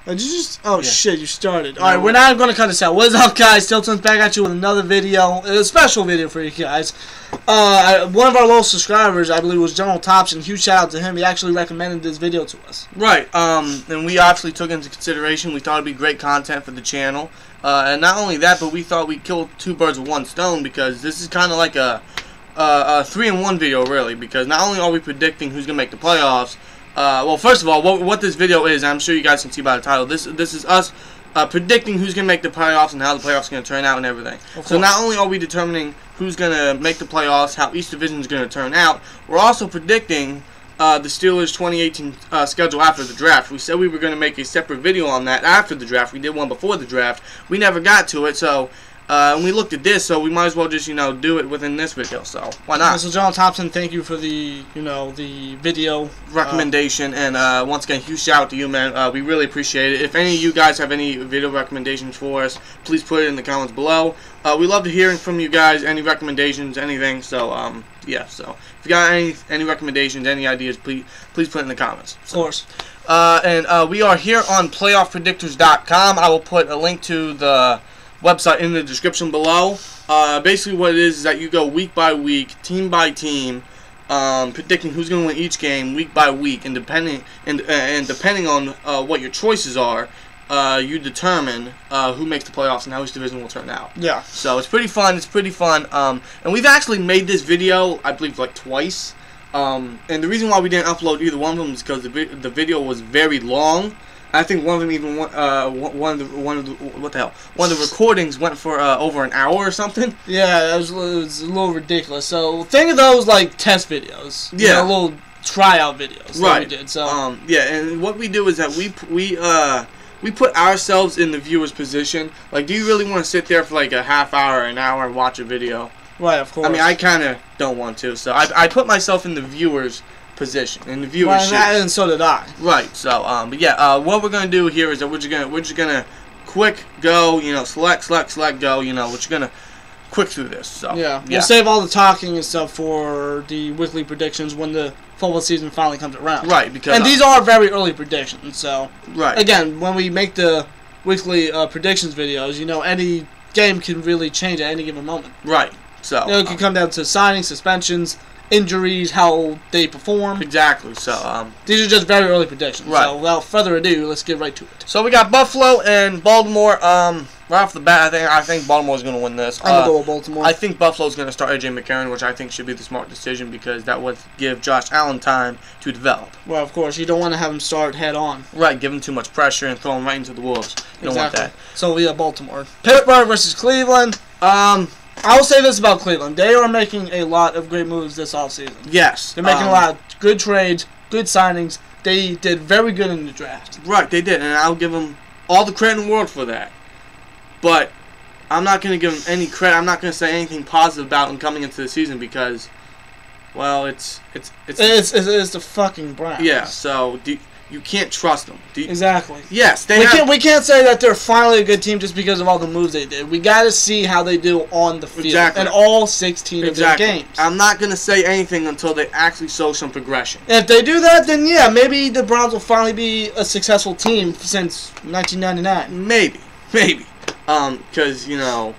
Did you just? Oh Yeah. shit! You started. All right, we're not going to cut this out. What's up, guys? Tilton's back at you with another video, a special video for you guys. One of our loyal subscribers, I believe, was General Thompson. Huge shout out to him. He actually recommended this video to us. Right. And we obviously took into consideration. We thought it'd be great content for the channel. And not only that, but we thought we'd kill two birds with one stone, because this is kind of like a 3-in-1 video, really. Because not only are we predicting who's gonna make the playoffs. Well, first of all, what this video is, I'm sure you guys can see by the title, this is us predicting who's going to make the playoffs and how the playoffs are going to turn out and everything. So not only are we determining who's going to make the playoffs, how each division is going to turn out, we're also predicting the Steelers' 2018 schedule after the draft. We said we were going to make a separate video on that after the draft. We did one before the draft. We never got to it, so... and we looked at this, so we might as well just, do it within this video. So why not? So, John Thompson, thank you for the, the video recommendation, and once again, huge shout out to you, man. We really appreciate it. If any of you guys have any video recommendations for us, please put it in the comments below. We love to hearing from you guys. Any recommendations, anything. So yeah. So if you got any recommendations, any ideas, please put it in the comments. Of course. And we are here on PlayoffPredictors.com. I will put a link to the website in the description below. Basically what it is that you go week by week, team by team, predicting who's going to win each game week by week, and depending on what your choices are, you determine who makes the playoffs and how each division will turn out. Yeah. So it's pretty fun. And we've actually made this video, I believe, like twice. And the reason why we didn't upload either one of them is because the video was very long. I think one of them even one of the recordings went for over an hour or something. Yeah, it was a little ridiculous. So think of those like test videos. Yeah, little tryout videos. Right. That we did. So yeah, and what we do is that we put ourselves in the viewer's position. Like, do you really want to sit there for like a half hour or an hour and watch a video? Right, of course. I mean, I kind of don't want to. So I put myself in the viewer's position, in the viewer's shoes. And so did I. Right. So but yeah, what we're gonna do here is that we're just gonna quick go, select go, we're just gonna quick through this. So yeah, we'll save all the talking and stuff for the weekly predictions when the football season finally comes around. Right, because these are very early predictions. So right, again, when we make the weekly predictions videos, any game can really change at any given moment. Right. So it can come down to signings, suspensions, injuries, how they perform. Exactly. So these are just very early predictions. Right. So without further ado, let's get right to it. So we got Buffalo and Baltimore. Right off the bat, I think Baltimore's going to win this. I'm gonna go with Baltimore. I think Buffalo's going to start AJ McCarron, which I think should be the smart decision, because that would give Josh Allen time to develop. Well, of course, you don't want to have him start head on. Right, give him too much pressure and throw him right into the wolves. You don't want that. So we have Baltimore. Pittsburgh versus Cleveland. I will say this about Cleveland. They are making a lot of great moves this offseason. Yes. They're making a lot of good trades, good signings. They did very good in the draft. Right, they did, and I'll give them all the credit in the world for that. But I'm not going to give them any credit. I'm not going to say anything positive about them coming into the season because, well, it's the fucking Browns. Yeah, so you can't trust them. Exactly. Yes, we can't say that they're finally a good team just because of all the moves they did. We got to see how they do on the field in all 16 of their games. I'm not going to say anything until they actually show some progression. If they do that, then yeah, maybe the Browns will finally be a successful team since 1999. Maybe. Because, the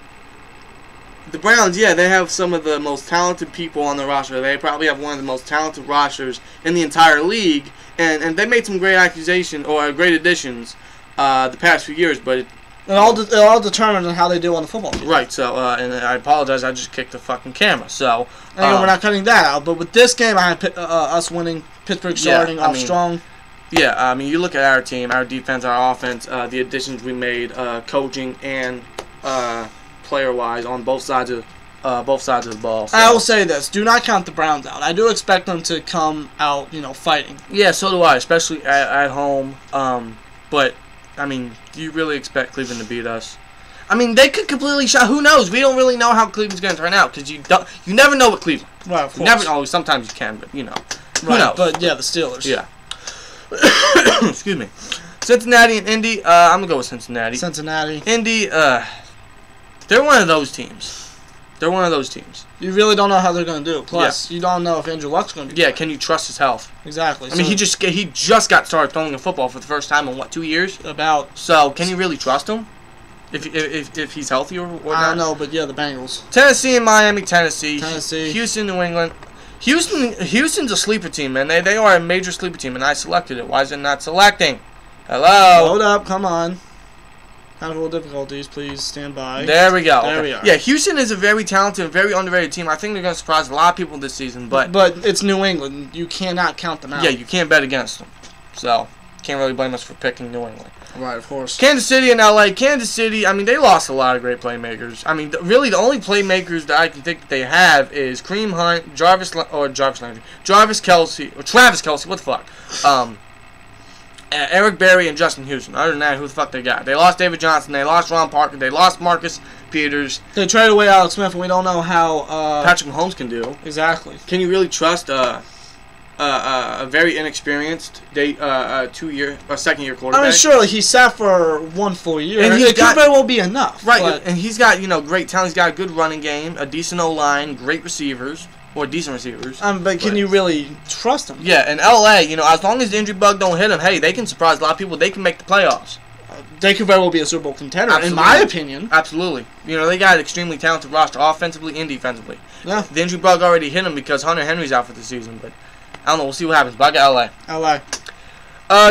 Browns, yeah, they have some of the most talented people on the roster. They probably have one of the most talented rosters in the entire league. And they made some great great additions the past few years, but it all determines on how they do on the football field. Right. So and I apologize, I just kicked the fucking camera. So anyway, we're not cutting that out. But with this game, I had us winning. Pittsburgh starting off strong. Yeah, I mean, you look at our team, our defense, our offense, the additions we made, coaching and player-wise on both sides of the ball. So. I will say this: do not count the Browns out. I do expect them to come out, fighting. Yeah, so do I, especially at home. But I mean, do you really expect Cleveland to beat us? I mean, they could completely shot. Who knows? We don't really know how Cleveland's going to turn out because you never know with Cleveland. Right, of course. You never know. Sometimes you can, but Who knows? But yeah, the Steelers. Yeah. Excuse me. Cincinnati and Indy. I'm gonna go with Cincinnati. Cincinnati. Indy. They're one of those teams. Yeah, You really don't know how they're going to do. Plus, you don't know if Andrew Luck's going to be playing. Can you trust his health? Exactly. I mean, he just got started throwing a football for the first time in, what, 2 years? About. So, can you really trust him? If he's healthy or not? I don't know, but yeah, the Bengals. Tennessee and Miami, Tennessee. Tennessee. Houston, New England. Houston's a sleeper team, man. They are a major sleeper team, and I selected it. Why is it not selecting? Hello? Hold up, come on. Technical difficulties, please stand by. There we go. There we are. Yeah, Houston is a very talented, very underrated team. I think they're going to surprise a lot of people this season, but it's New England. You cannot count them out. Yeah, you can't bet against them. So, can't really blame us for picking New England. Right, of course. Kansas City and LA. Kansas City, I mean, they lost a lot of great playmakers. I mean, really, the only playmakers that I can think that they have is Kareem Hunt, Travis Kelce, what the fuck? Eric Berry and Justin Houston. Other than that, who the fuck they got? They lost David Johnson. They lost Ron Parker. They lost Marcus Peters. They traded away Alex Smith, and we don't know how Patrick Mahomes can do. Exactly. Can you really trust a very inexperienced second-year quarterback? I mean, surely he sat for 1 full year, and it could very well be enough. Right, and he's got great talent. He's got a good running game, a decent O-line, great receivers. Or decent receivers. But can you really trust them? Yeah, in LA, as long as the injury bug don't hit them, hey, they can surprise a lot of people. They can make the playoffs. They could very well be a Super Bowl contender, Absolutely. in my opinion. Absolutely. They got an extremely talented roster, offensively and defensively. Yeah. The injury bug already hit them because Hunter Henry's out for the season, but I don't know. We'll see what happens. But I got LA. LA.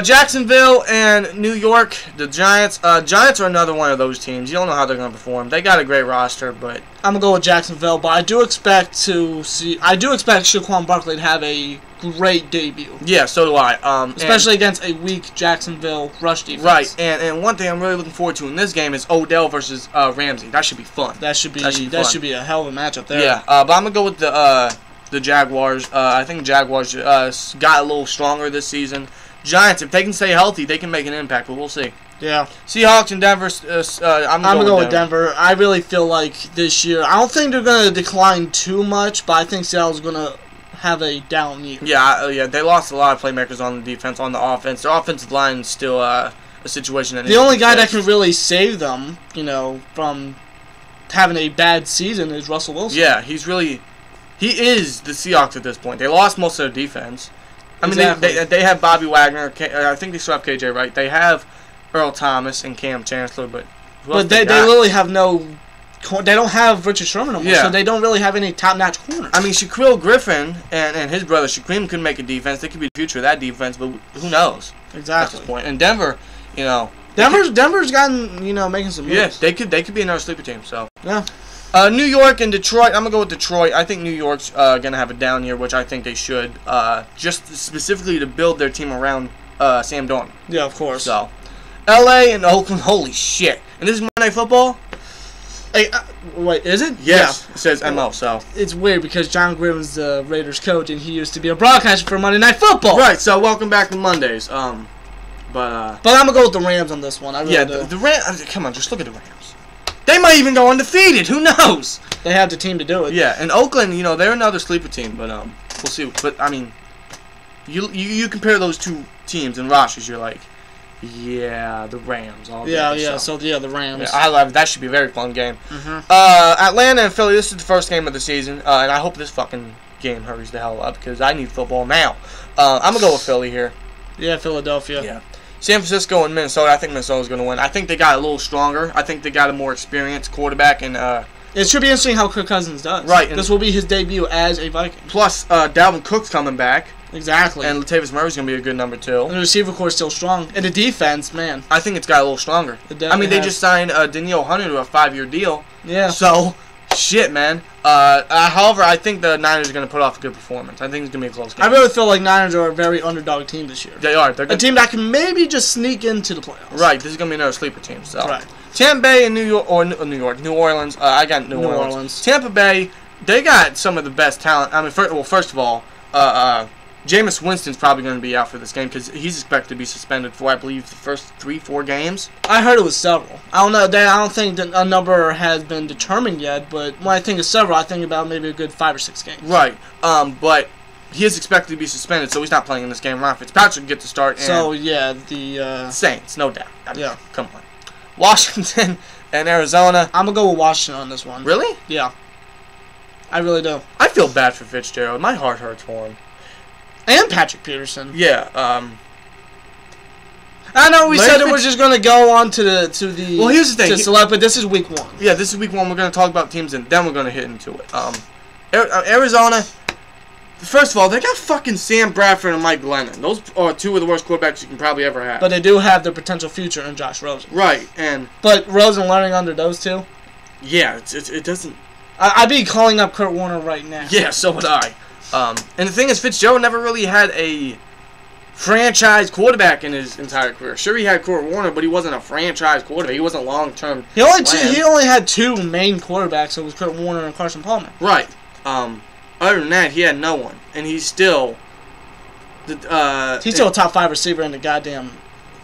Jacksonville and New York, the Giants. Giants are another one of those teams. You don't know how they're going to perform. They got a great roster, but I'm going to go with Jacksonville, but I do expect Saquon Barkley to have a great debut. Yeah, so do I. Especially against a weak Jacksonville rush defense. Right, and one thing I'm really looking forward to in this game is Odell versus Ramsey. That should be fun. That should be a hell of a matchup there. Yeah, but I'm going to go with the Jaguars. I think the Jaguars got a little stronger this season. Giants, if they can stay healthy, they can make an impact, but we'll see. Yeah. Seahawks and Denver. I'm going to go with Denver. I really feel like this year, I don't think they're going to decline too much, but I think Seattle's going to have a down year. Yeah, they lost a lot of playmakers on the defense, on the offense. Their offensive line is still a situation that the only guy that can really save them, from having a bad season is Russell Wilson. Yeah, he is the Seahawks at this point. They lost most of their defense. I mean, exactly. they have Bobby Wagner. I think they still have KJ Wright. They have Earl Thomas and Cam Chancellor, but they really have no. They don't have Richard Sherman anymore, so they don't really have any top-notch corners. I mean, Shaquille Griffin and his brother Shaquem could make a defense. They could be the future of that defense, but who knows? Exactly. At this point. And Denver, Denver's gotten making some moves. Yeah, they could be another sleeper team. So yeah. New York and Detroit. I'm gonna go with Detroit. I think New York's gonna have a down year, which I think they should. Just specifically to build their team around Sam Darnold. Yeah, of course. So, L.A. and Oakland. Holy shit! And this is Monday Night Football. Hey, wait, is it? Yes, yeah. It says MO. So it's weird because John Griffin's the Raiders coach, and he used to be a broadcaster for Monday Night Football. Right. So welcome back to Mondays. But I'm gonna go with the Rams on this one. I really do. The Rams. Come on, just look at the Rams. They might even go undefeated. Who knows? They have the team to do it. Yeah, and Oakland, they're another sleeper team, but we'll see. But I mean, you compare those two teams and rosters, you're like, yeah, the Rams. The Rams. Yeah, that should be a very fun game. Mm-hmm. Atlanta and Philly. This is the first game of the season, and I hope this fucking game hurries the hell up because I need football now. I'm gonna go with Philly here. Yeah, Philadelphia. Yeah. San Francisco and Minnesota. I think Minnesota's going to win. I think they got a little stronger. I think they got a more experienced quarterback. And it should be interesting how Kirk Cousins does. Right. This will be his debut as a Viking. Plus, Dalvin Cook's coming back. Exactly. And Latavius Murray's going to be a good number 2. And the receiver core is still strong. And the defense, man. I think it's got a little stronger. They just signed Danielle Hunter to a 5-year deal. Yeah. So, shit, man. However, I think the Niners are going to put off a good performance. I think it's going to be a close game. I really feel like Niners are a very underdog team this year. They are. They're a team that can maybe just sneak into the playoffs. Right. This is going to be another sleeper team. So. Right. Tampa Bay and New Orleans. I got New Orleans. Tampa Bay, they got some of the best talent. I mean, first of all, Jameis Winston's probably going to be out for this game because he's expected to be suspended for, I believe, the first 3-4 games. I heard it was several. I don't know. I don't think that a number has been determined yet, but when I think of several, I think about maybe a good 5 or 6 games. Right. But he is expected to be suspended, so he's not playing in this game. Ryan Fitzpatrick get to start. So, yeah, the Saints, no doubt. Yeah. Come on. Washington and Arizona. I'm going to go with Washington on this one. Really? Yeah. I really do. I feel bad for Fitzgerald. My heart hurts for him. And Patrick Peterson. Yeah. I know we said that we're just gonna go on to the. Well, here's the thing. To select, but this is week 1. Yeah, this is week 1. We're gonna talk about teams, and then we're gonna hit into it. Arizona. First of all, they got fucking Sam Bradford and Mike Glennon. Those are 2 of the worst quarterbacks you can probably ever have. But they do have their potential future in Josh Rosen. Right, but Rosen learning under those 2. Yeah, it doesn't. I'd be calling up Kurt Warner right now. Yeah, so would I. And the thing is, Fitzgerald never really had a franchise quarterback in his entire career. Sure, he had Kurt Warner, but he wasn't a franchise quarterback. He wasn't long-term. He only had 2 main quarterbacks. It was Kurt Warner and Carson Palmer. Right. Other than that, he had no one, and he's still a top 5 receiver in the goddamn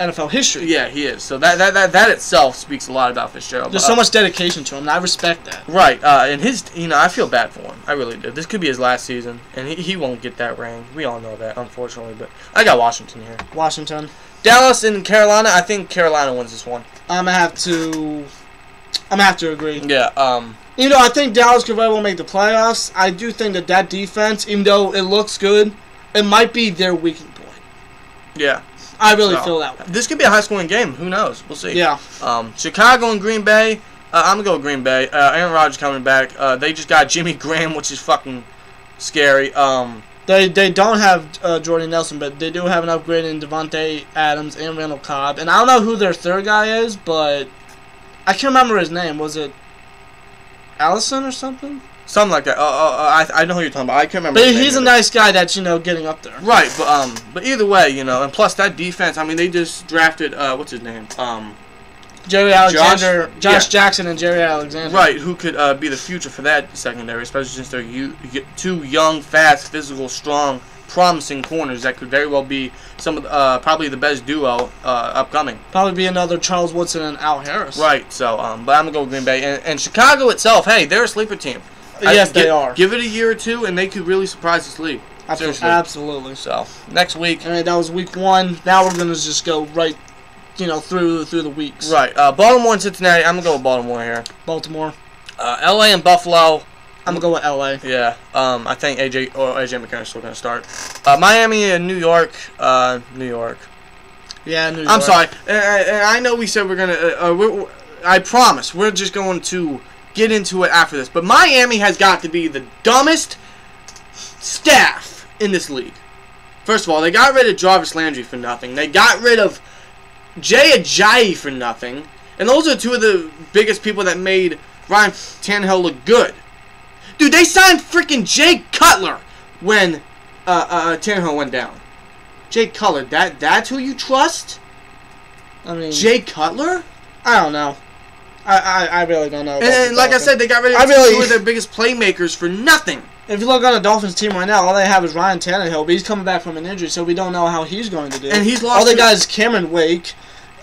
NFL history. Yeah, he is. So that itself speaks a lot about Fitzgerald. There's so much dedication to him, and I respect that. Right. And I feel bad for him. I really do. This could be his last season, and he won't get that ring. We all know that, unfortunately. But I got Washington here. Washington. Dallas and Carolina. I think Carolina wins this one. I'm gonna have to agree. Yeah. Even though I think Dallas could very well make the playoffs, I do think that defense, even though it looks good, it might be their weakening point. Yeah. I really feel that way. This could be a high-scoring game. Who knows? We'll see. Yeah. Chicago and Green Bay. I'm going to go with Green Bay. Aaron Rodgers coming back. They just got Jimmy Graham, which is fucking scary. They don't have Jordan Nelson, but they do have an upgrade in Devontae Adams and Randall Cobb. And I don't know who their 3rd guy is, but I can't remember his name. Was it Allison or something? Something like that. I know who you're talking about. I can't remember. But he's a nice guy that's, getting up there. Right, but either way, and plus that defense, I mean, they just drafted, what's his name? Jerry Alexander, Josh Jackson and Jerry Alexander. Right, who could be the future for that secondary, especially since they're 2 young, fast, physical, strong, promising corners that could very well be some of probably the best duo upcoming. Probably be another Charles Woodson and Al Harris. Right, so, but I'm going to go with Green Bay. And Chicago itself, hey, they're a sleeper team. Yes, they are. Give it a year or 2, and they could really surprise this league. Absolutely. So, next week. All right, that was week 1. Now we're going to just go right, through the weeks. Right. Baltimore and Cincinnati. I'm going to go with Baltimore here. Baltimore. LA and Buffalo. I'm going to go with LA. Yeah. I think AJ McCarron's still going to start. Miami and New York. New York. Yeah, New York. I'm sorry. I know we said we're going to... I promise. We're just going to get into it after this. But Miami has got to be the dumbest staff in this league. First of all, they got rid of Jarvis Landry for nothing. They got rid of Jay Ajayi for nothing. And those are 2 of the biggest people that made Ryan Tannehill look good. Dude, they signed freaking Jay Cutler when Tannehill went down. Jay Cutler, that's who you trust? I mean... Jay Cutler? I don't know. I really don't know. And like I said, they got rid of 2 of their biggest playmakers for nothing. If you look on the Dolphins team right now, all they have is Ryan Tannehill, but he's coming back from an injury, so we don't know how he's going to do. And he's lost. All they got is Cameron Wake.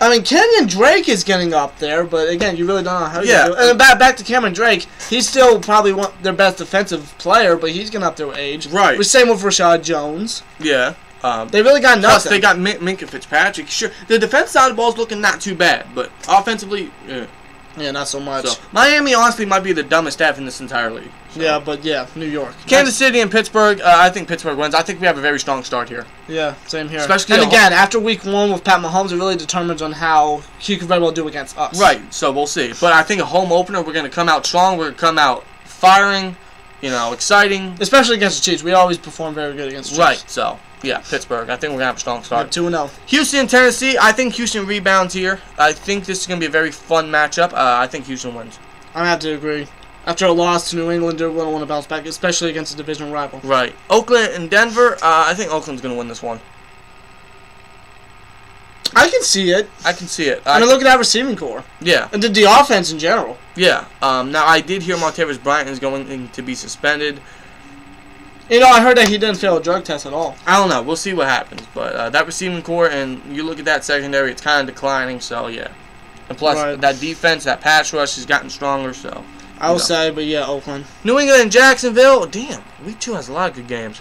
I mean, Kenyon Drake is getting up there, but again, you really don't know how he's going to do. And back to Cameron Drake, he's still probably their best defensive player, but he's getting up there with age. Right. The same with Rashad Jones. Yeah. They really got nothing. Plus, they got Minkah Fitzpatrick. Sure, the defense side of the ball is looking not too bad, but offensively, yeah, not so much. So, Miami, honestly, might be the dumbest staff in this entire league. So. Yeah, but New York. Kansas City and Pittsburgh, I think Pittsburgh wins. I think we have a very strong start here. Yeah, same here. Especially and again, after week 1 with Pat Mahomes, it really determines on how he could very well do against us. Right, so we'll see. But I think a home opener, we're going to come out strong. We're going to come out firing, exciting. Especially against the Chiefs. We always perform very good against the Chiefs. Right, so... Yeah, Pittsburgh. I think we're going to have a strong start. 2-0. Houston, Tennessee. I think Houston rebounds here. I think this is going to be a very fun matchup. I think Houston wins. I have to agree. After a loss to New England, they're going to want to bounce back, especially against a divisional rival. Right. Oakland and Denver. I think Oakland's going to win this one. I can see it. I can see it. I mean, look at that receiving core. Yeah. And the offense in general. Yeah. Now, I did hear Martavis Bryant is going to be suspended. I heard that he didn't fail a drug test at all. I don't know. We'll see what happens. But that receiving core, and you look at that secondary, it's kind of declining. So, yeah. And plus, that defense, that pass rush has gotten stronger. So, I will say, but yeah, Oakland. New England and Jacksonville. Damn. Week 2 has a lot of good games.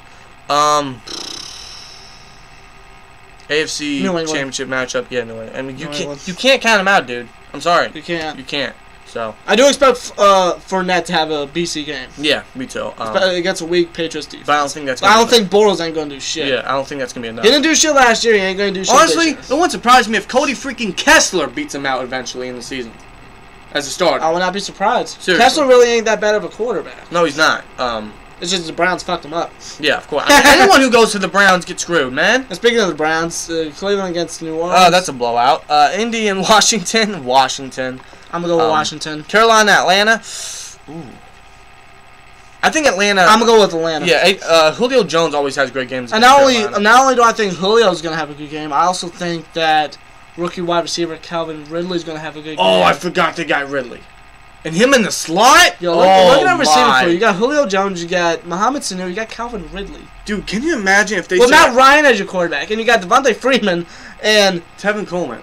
AFC Championship matchup. Yeah, New England. I mean, you can't count them out, dude. I'm sorry. You can't. You can't. So I do expect Fournette to have a BC game. Yeah, me too. Against a weak Patriots defense. But I don't think that's. I don't think Bortles ain't gonna do shit. Yeah, I don't think that's gonna be enough. He didn't do shit last year. He ain't gonna do shit. Honestly, it wouldn't surprise me if Cody freaking Kessler beats him out eventually in the season as a starter. I would not be surprised. Seriously. Kessler really ain't that bad of a quarterback. No, he's not. It's just the Browns fucked him up. Yeah, of course. I mean, anyone who goes to the Browns gets screwed, man. And speaking of the Browns, Cleveland against New Orleans. Oh, that's a blowout. Indy and Washington. Washington. I'm gonna go with Washington. Carolina, Atlanta. Ooh. I think Atlanta. I'm gonna go with Atlanta. Yeah, Julio Jones always has great games. And not only do I think Julio's gonna have a good game, I also think that rookie wide receiver Calvin Ridley's gonna have a good game. Oh, I forgot they got Ridley. And him in the slot? Yo, look at our receiver crew. You got Julio Jones, you got Mohamed Sanu, you got Calvin Ridley. Dude, can you imagine if they... Well, Matt Ryan as your quarterback, and you got Devontae Freeman and... Tevin Coleman.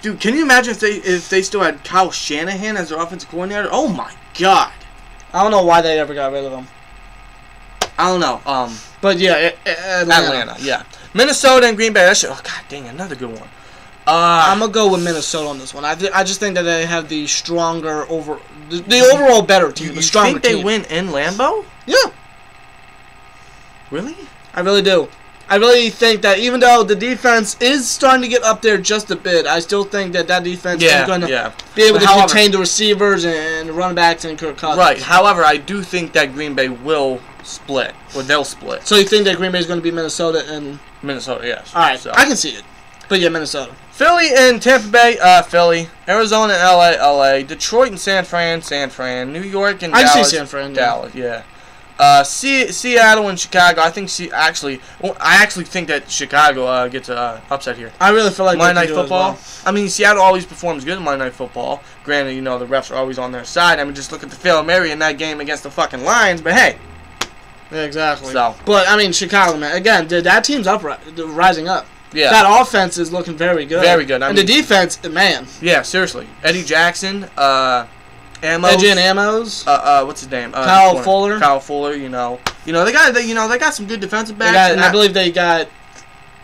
Dude, can you imagine if they still had Kyle Shanahan as their offensive coordinator? Oh, my God. I don't know why they ever got rid of him. I don't know. But, yeah, Atlanta. Yeah. Minnesota and Green Bay. That shit... Oh, God dang, another good one. I'm going to go with Minnesota on this one. I just think that they have the stronger the overall better team. The stronger team. You think they win in Lambeau? Yeah. Really? I really do. I really think that even though the defense is starting to get up there just a bit, I still think that defense is going to be able to contain the receivers and running backs and Kirk Cousins. Right. However, I do think that Green Bay will split. Or they'll split. So you think that Green Bay is going to be Minnesota and... Minnesota, yes. All right. So. I can see it. But yeah, Minnesota. Philly and Tampa Bay, Philly. Arizona and LA. Detroit and San Fran. New York and Dallas. I see San Fran. Dallas, yeah. Seattle and Chicago. I actually think that Chicago gets upset here. I really feel like Monday Night Football. Well. I mean, Seattle always performs good in Monday Night Football. Granted, you know the refs are always on their side. I mean, just look at the Hail Mary in that game against the fucking Lions. But hey. Yeah, exactly. So. But I mean, Chicago, man. Again, that team's rising up. Yeah. That offense is looking very good. Very good. And the defense, man. Yeah, seriously. Eddie Jackson, Amos. Adrian Amos. What's his name? Kyle Fuller. Kyle Fuller. You know they got some good defensive backs. And I believe they got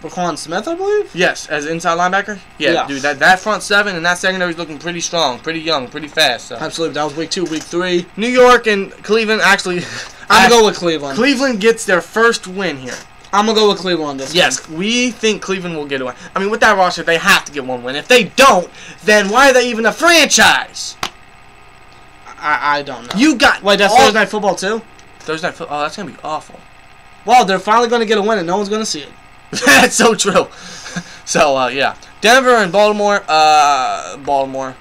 Raquan Smith, I believe. Yes, as inside linebacker. Yeah, dude, that front seven and that secondary is looking pretty strong, pretty young, pretty fast. So. Absolutely. That was week 2, week 3. New York and Cleveland. Actually, I'm gonna go with Cleveland. Cleveland gets their first win here. I'm going to go with Cleveland on this Yes, we think Cleveland will get a win. I mean, with that roster, they have to get one win. If they don't, then why are they even a franchise? I don't know. You got... Wait, that's Thursday Night Football, too? Thursday Night Football? Oh, that's going to be awful. Well, they're finally going to get a win, and no one's going to see it. That's so true. So, yeah. Denver and Baltimore. Baltimore.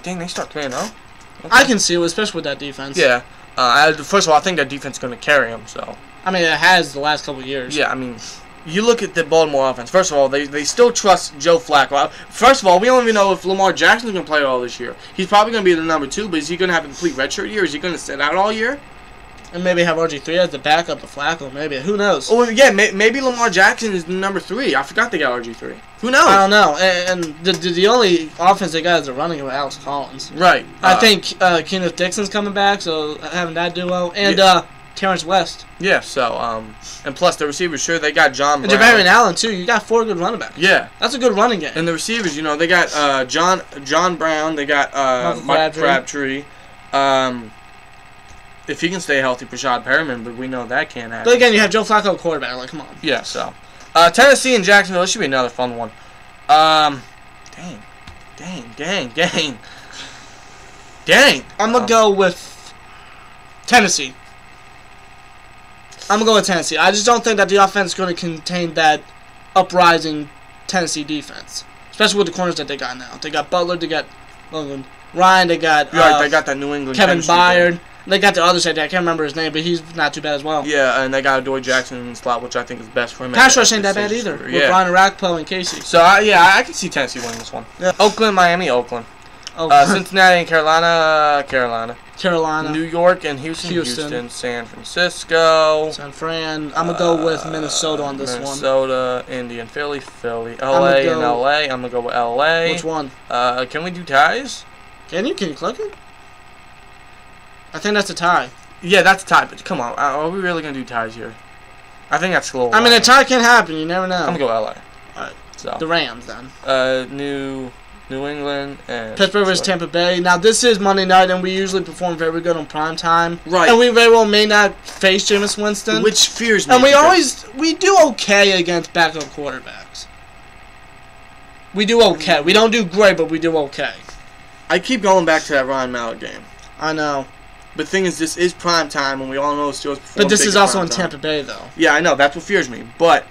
Dang, they start 3-0. Okay. I can see it, especially with that defense. Yeah. First of all, I think that defense is going to carry them, so... I mean, it has the last couple of years. Yeah, I mean, you look at the Baltimore offense. First of all, they still trust Joe Flacco. First of all, we don't even know if Lamar Jackson's going to play all this year. He's probably going to be the number 2, but is he going to have a complete redshirt year? Is he going to sit out all year? And maybe have RG3 as the backup to Flacco, maybe. Who knows? Oh, yeah, maybe Lamar Jackson is the number 3. I forgot they got RG3. Who knows? I don't know. And the only offense they got is the running with Alex Collins. Right. I think Kenneth Dixon's coming back, so having that duo. And Terrence West. Yeah, so, and plus the receivers, sure, they got John Brown. And Javarian Allen, too. You got 4 good running backs. Yeah. That's a good running game. And the receivers, you know, they got John Brown, they got Mike Crabtree. If he can stay healthy, Rashad Perriman, but we know that can't happen. But again, you have Joe Flacco quarterback. Like, come on. Yeah, so. Tennessee and Jacksonville, this should be another fun one. Dang. I'm going to go with Tennessee. I'm going to go with Tennessee. I just don't think that the offense is going to contain that uprising Tennessee defense. Especially with the corners that they got now. They got Butler, they got Ryan, they got they got that New England Kevin Byard. They got the other side. I can't remember his name, but he's not too bad as well. Yeah, and they got Adoree Jackson in the slot, which I think is best for him. Pass rush ain't that bad either. With Brian Arakpo and Casey. So, I can see Tennessee winning this one. Yeah. Oakland, Miami, Oakland. Cincinnati and Carolina. New York and Houston. San Francisco. San Fran. I'm going to go with Minnesota on this one. Minnesota, Indy and Philly. LA and LA. I'm going to go with LA. Which one? Can we do ties? Can you click it? I think that's a tie. Yeah, that's a tie, but come on. Are we really going to do ties here? I think that's a little... I mean, a tie can happen. You never know. I'm going to go LA. Alright. So. The Rams, then. New England and Pittsburgh versus Tampa Bay. Now, this is Monday night, and we usually perform very good on prime time. Right. And we very well may not face Jameis Winston. Which fears me. And we do okay against backup quarterbacks. We do okay. We don't do great, but we do okay. I keep going back to that Ryan Mallett game. I know. But the thing is, this is prime time, and we all know the Steelers perform. But this is also in Tampa Bay, though. Yeah, I know. That's what fears me. But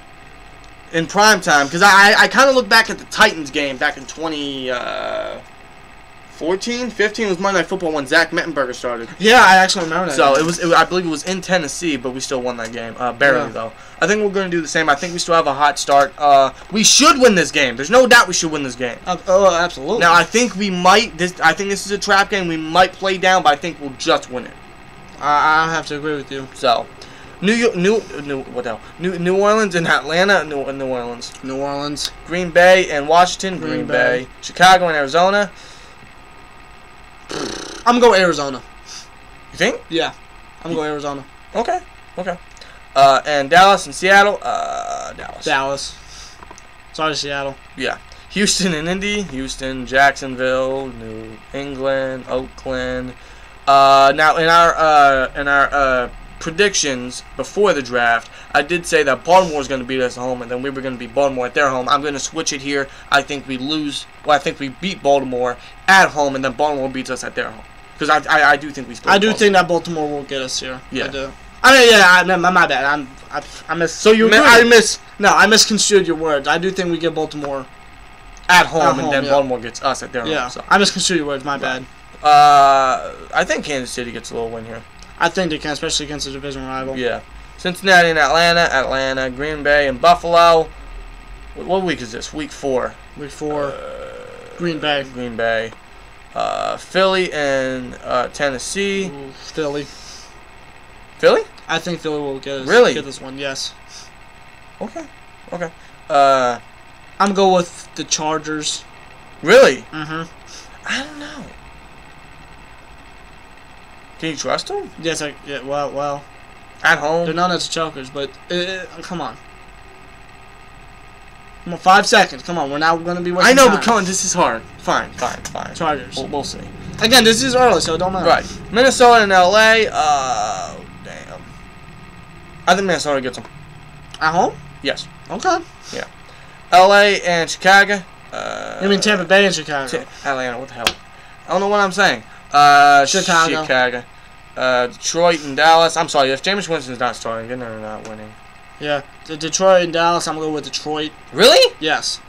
in prime time, because I kind of look back at the Titans game back in 2014, 15 was Monday Night Football when Zach Mettenberger started. Yeah, I actually remember that. So I believe it was in Tennessee, but we still won that game. Barely, though. I think we're going to do the same. I think we still have a hot start. We should win this game. There's no doubt we should win this game. Oh, absolutely. Now, I think we might. I think this is a trap game. We might play down, but I think we'll just win it. I have to agree with you. So, New Orleans and Atlanta. New Orleans. New Orleans. Green Bay and Washington. Green Bay. Chicago and Arizona. I'm going Arizona. You think? Yeah, I'm going Arizona. Okay. And Dallas and Seattle. Dallas. Sorry, Seattle. Yeah. Houston and Indy. Houston, Jacksonville, New England, Oakland. Now in our predictions before the draft, I did say that Baltimore is going to beat us at home, and then we were going to beat Baltimore at their home. I'm going to switch it here. I think we lose. Well, I think we beat Baltimore at home, and then Baltimore beats us at their home. Because I do think we split. I do think that Baltimore will get us here. Yeah. I do. My bad. I missed. So you I misconstrued your words. I do think we get Baltimore at home, and then Baltimore gets us at their home. Yeah. So. I misconstrued your words. My bad. I think Kansas City gets a little win here. I think they can, especially against a division rival. Yeah. Cincinnati and Atlanta, Green Bay and Buffalo. What week is this? Week 4. Week 4. Green Bay. Philly and Tennessee. Ooh, Philly. Philly? I think Philly will get this one. Yes. Okay. I'm going with the Chargers. Really? Mm-hmm. I don't know. Can you trust them? Yes, well. At home? They're known as chokers, but come on. Come on, 5 seconds. Come on, we're not going to be wasting time. But come on, this is hard. Fine. Chargers. We'll see. Again, this is early, so it don't matter. Right. Minnesota and LA. Damn. I think Minnesota gets them. At home? Yes. Okay. Yeah. LA and Chicago. You mean Tampa Bay and Chicago? Atlanta, what the hell? I don't know what I'm saying. Chicago. Detroit and Dallas. I'm sorry, if Jameis Winston's not starting, then they're not winning. Yeah. Detroit and Dallas, I'm going to go with Detroit. Really? Yes.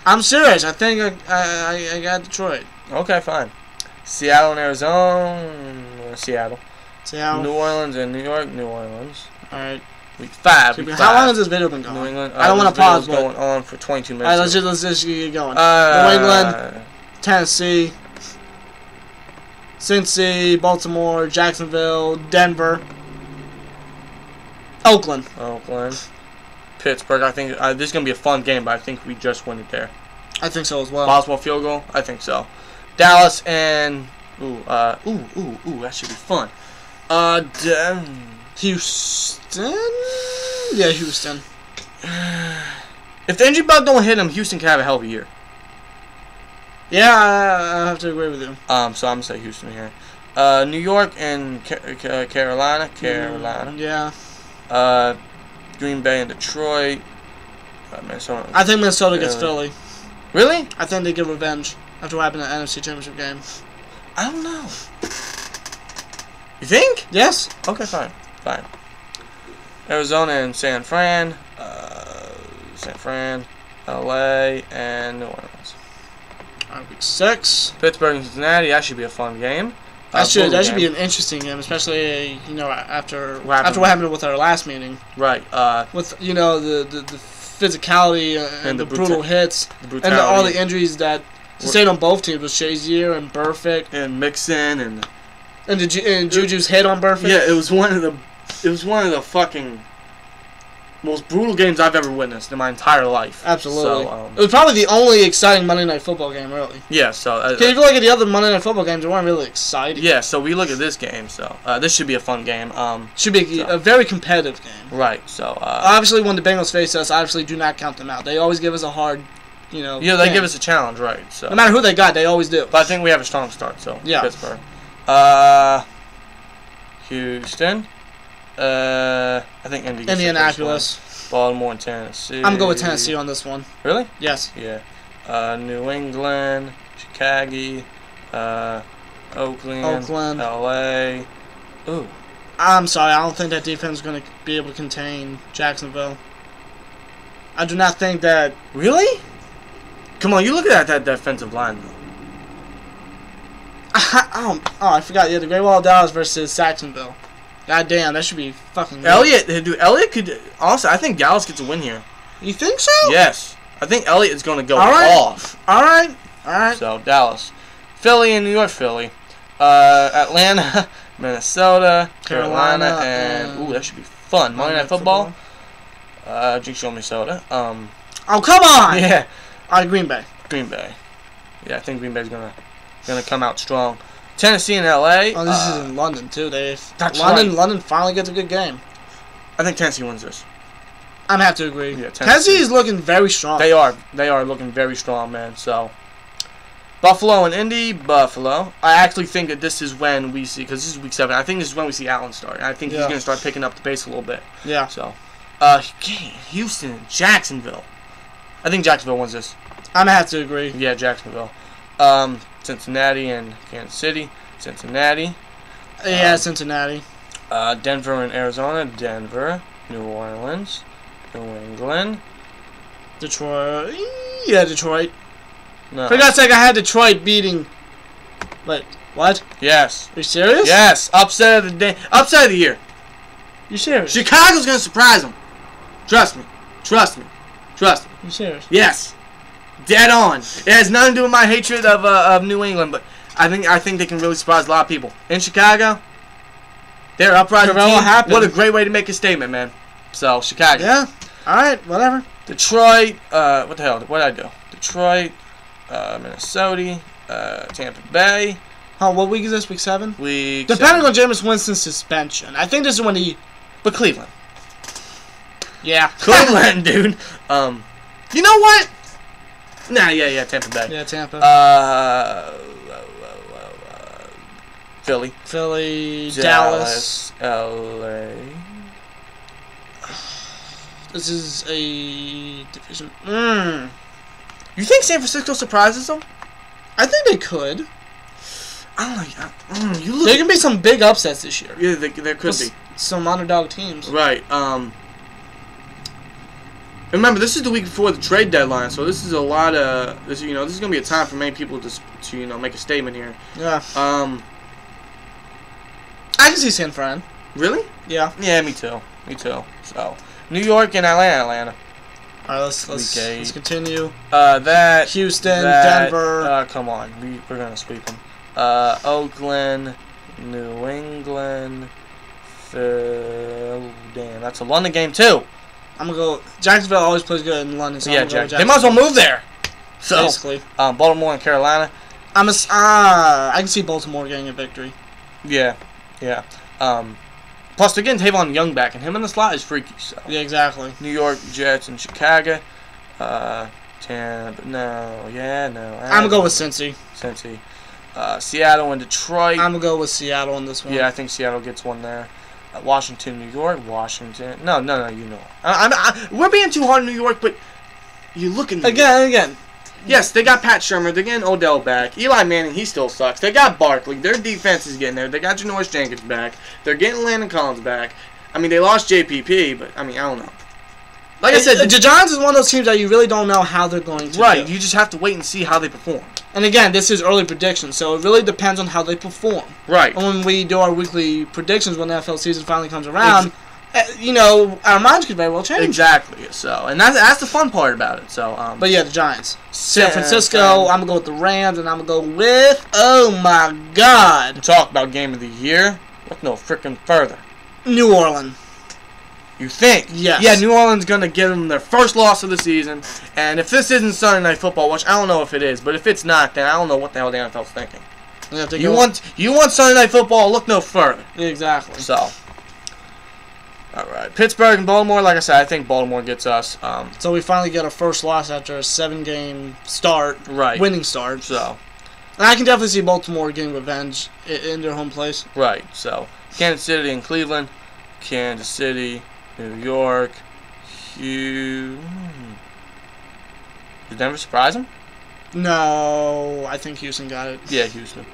I'm serious. I think I got Detroit. Okay, fine. Seattle and Arizona. Seattle. New Orleans and New York. New Orleans. All right. Week 5. How long has this video been going? New England. I don't want to pause. Going on for 22 minutes. All right, let's just get going. New England, Tennessee, Cincy, Baltimore, Jacksonville, Denver, Oakland. Pittsburgh. I think this is gonna be a fun game, but I think we just win it there. I think so as well. Boswell field goal. I think so. Dallas and that should be fun. Houston? Yeah, Houston. If the injury bug don't hit him, Houston can have a hell of a year. Yeah, I have to agree with you. So I'm gonna say Houston here. New York and Carolina. Yeah. Green Bay and Detroit. Minnesota. I think Minnesota gets Philly. Really? I think they get revenge after what happened in the NFC Championship game. I don't know. You think? Yes. Okay, fine. Arizona and San Fran, LA, and New Orleans. Alright, week 6. Pittsburgh and Cincinnati. That should be a fun game. That should be an interesting game, especially after what happened with our last meeting. Right. With the physicality and the brutal hits and all the injuries that sustained on both teams with Shazier and Burfict and Mixon and Juju's hit on Burfict. Yeah, it was one of the fucking most brutal games I've ever witnessed in my entire life. Absolutely. So, it was probably the only exciting Monday Night Football game, really. Yeah, so... Because if you look at the other Monday Night Football games, they weren't really exciting. Yeah, so we look at this game, so... this should be a fun game. Should be a very competitive game. Right, so... obviously, when the Bengals face us, I obviously do not count them out. They always give us a hard Yeah, they give us a challenge, right? So no matter who they got, they always do. But I think we have a strong start. So yeah. Pittsburgh, Houston. I think Indianapolis. Baltimore and Tennessee. I'm gonna go with Tennessee on this one. Really? Yes. Yeah. New England, Chicago, Oakland, LA. Ooh. I'm sorry, I don't think that defense is going to be able to contain Jacksonville. I do not think that... Really? Come on, you look at that defensive line, though. I forgot. Yeah, the Great Wall of Dallas versus Jacksonville. God damn, that should be fucking... Elliott, dude, Elliott could... Also, I think Dallas gets a win here. You think so? Yes. I think Elliott is going to go off. All right. So, Dallas. Philly and New York, Philly. Atlanta, Minnesota, Carolina, and... Ooh, that should be fun. Monday Night Football. Jinx showed me soda. Oh, come on! Yeah. All right, Green Bay. Green Bay. Yeah, I think Green Bay's gonna come out strong. Tennessee and LA. Oh, this is in London too. That's London. right. London finally gets a good game. I think Tennessee wins this. I'm have to agree. Yeah, Tennessee is looking very strong. They are looking very strong, man. So, Buffalo and Indy. Buffalo. I actually think that this is when we see, because this is week 7. I think this is when we see Allen start. I think he's gonna start picking up the pace a little bit. Yeah. So, Houston and Jacksonville. I think Jacksonville wins this. I'm gonna have to agree. Yeah, Jacksonville. Cincinnati and Kansas City. Cincinnati. Yeah, Cincinnati. Denver and Arizona. Denver. New Orleans. New England. Detroit. Yeah, Detroit. No. For God's sake, I had Detroit beating... Wait, what? Yes. Are you serious? Yes. Upset of the day. Upset of the year. You serious? Chicago's going to surprise them. Trust me. Trust me. Trust me. You serious? Yes. Dead on. It has nothing to do with my hatred of New England, but I think they can really surprise a lot of people. In Chicago, they're uprising team. What a great way to make a statement, man. So, Chicago. Yeah. All right, whatever. Detroit. What the hell? What did I do? Detroit, Minnesota, Tampa Bay. Oh, what week is this? Week 7? Depending on Jameis Winston's suspension. I think this is when he... But Cleveland. Yeah. Cleveland, dude. You know what? Nah, yeah, Tampa Bay. Yeah, Tampa. Philly. Dallas. LA. This is a division. You think San Francisco surprises them? I think they could. I don't know. There can be some big upsets this year. Yeah, there could be. Some underdog teams. Right. Remember, this is the week before the trade deadline, so this is a lot of this. This is gonna be a time for many people to make a statement here. Yeah. I can see San Fran. Really? Yeah. Yeah, me too. So, New York and Atlanta. All right, let's continue. Houston, Denver. Come on, we're gonna sweep them. Oakland, New England. Damn, that's a London game too. I'm gonna go. Jacksonville always plays good in London. So yeah, they might as well move there. So, basically, Baltimore and Carolina. I can see Baltimore getting a victory. Yeah. Plus, they're getting Tavon Young back, and him in the slot is freaky. So. Yeah, exactly. New York Jets and Chicago. Tampa. No. I'm gonna go with Cincy. Seattle and Detroit. I'm gonna go with Seattle on this one. Yeah, I think Seattle gets one there. Washington, New York. Washington. No. You know. We're being too hard on New York, but you look at again. Yes, they got Pat Shurmur. They're getting Odell back. Eli Manning, he still sucks. They got Barkley. Their defense is getting there. They got Janoris Jenkins back. They're getting Landon Collins back. I mean, they lost JPP, but I don't know. Like I said, the Giants is one of those teams that you really don't know how they're going to do. Right, you just have to wait and see how they perform. And again, this is early prediction, so it really depends on how they perform. Right. And when we do our weekly predictions when the NFL season finally comes around, our minds could very well change. Exactly. So, and that's the fun part about it. So, but yeah, the Giants, San Francisco. I'm gonna go with the Rams, and I'm gonna go with. Oh my God! Talk about game of the year. Look no freaking further. New Orleans. You think? Yes. Yeah, New Orleans going to give them their first loss of the season. And if this isn't Sunday Night Football, which I don't know if it is, but if it's not, then I don't know what the hell the NFL's thinking. You want Sunday Night Football? Look no further. Exactly. So, Alright. Pittsburgh and Baltimore, like I said, I think Baltimore gets us. So we finally get our first loss after a 7-game start. Right. Winning start. So. And I can definitely see Baltimore getting revenge in their home place. Right. So, Kansas City and Cleveland. Kansas City, New York, Does Denver surprise them? No, I think Houston got it. Yeah, Houston.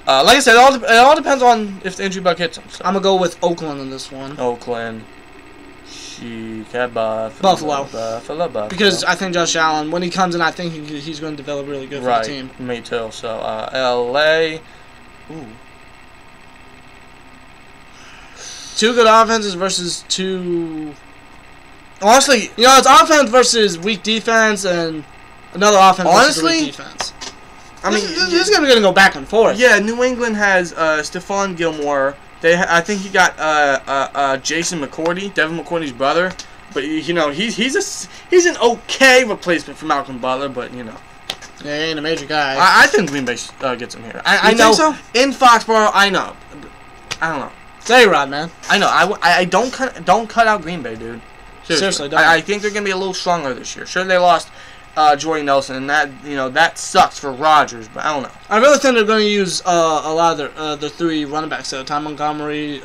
Like I said, it all depends on if the injury bug hits them. So. I'm going to go with Oakland in this one. Oakland. Buffalo. Buffalo. Because I think Josh Allen, when he comes in, I think he's going to develop really good for the team. Me too. So, L.A. Ooh. 2 good offenses versus 2... Honestly, you know, it's offense versus weak defense and another offense versus weak defense. I mean, this is going to go back and forth. Yeah, New England has Stephon Gilmore. I think he got Jason McCourty, Devin McCourty's brother. But you know, he's an okay replacement for Malcolm Butler. But you know, yeah, he ain't a major guy. I think Green Bay gets him here. I know so? In Foxborough. I know. I don't know. Say Rod, man. I know. I don't cut out Green Bay, dude. Seriously, don't. I think they're gonna be a little stronger this year. Sure, they lost Jordy Nelson, and that sucks for Rodgers, but I don't know. I really think they're going to use a lot of their 3 running backs, so Ty Montgomery,